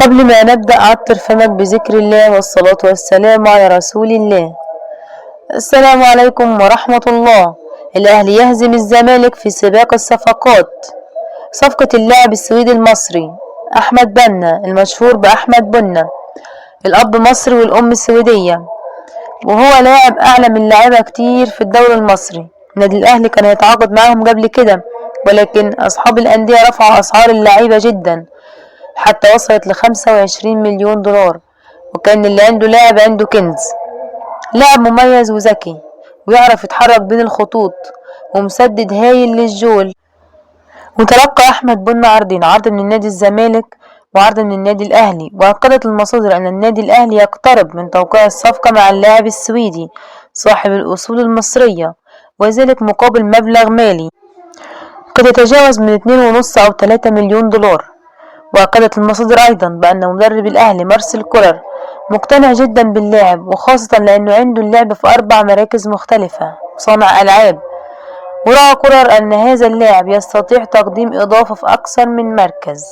قبل ما نبدأ عطر فمك بذكر الله والصلاة والسلام على رسول الله. السلام عليكم ورحمة الله. الأهلي يهزم الزمالك في سباق الصفقات. صفقة اللاعب السويدي المصري أحمد بنا المشهور بأحمد بنا، الأب مصري والأم السويدية، وهو لاعب أعلى من لاعيبة كتير في الدوري المصري. النادي الأهلي كان يتعاقد معاهم قبل كده، ولكن أصحاب الأندية رفعوا أسعار اللعيبة جدا حتى وصلت ل25 مليون دولار، وكان اللي عنده لاعب عنده كنز. لاعب مميز وذكي ويعرف يتحرك بين الخطوط ومسدد هايل للجول. وتلقى أحمد بنا عرض من النادي الزمالك وعرض من النادي الأهلي، وأكدت المصادر أن النادي الأهلي يقترب من توقيع الصفقة مع اللاعب السويدي صاحب الأصول المصرية، وذلك مقابل مبلغ مالي قد يتجاوز من 2.5 أو 3 مليون دولار. وأكدت المصادر أيضا بأن مدرب الأهلي مارسيل كولر مقتنع جدا باللاعب، وخاصة لأنه عنده اللعب في 4 مراكز مختلفة صانع ألعاب، ورأى كولر أن هذا اللاعب يستطيع تقديم إضافة في أكثر من مركز.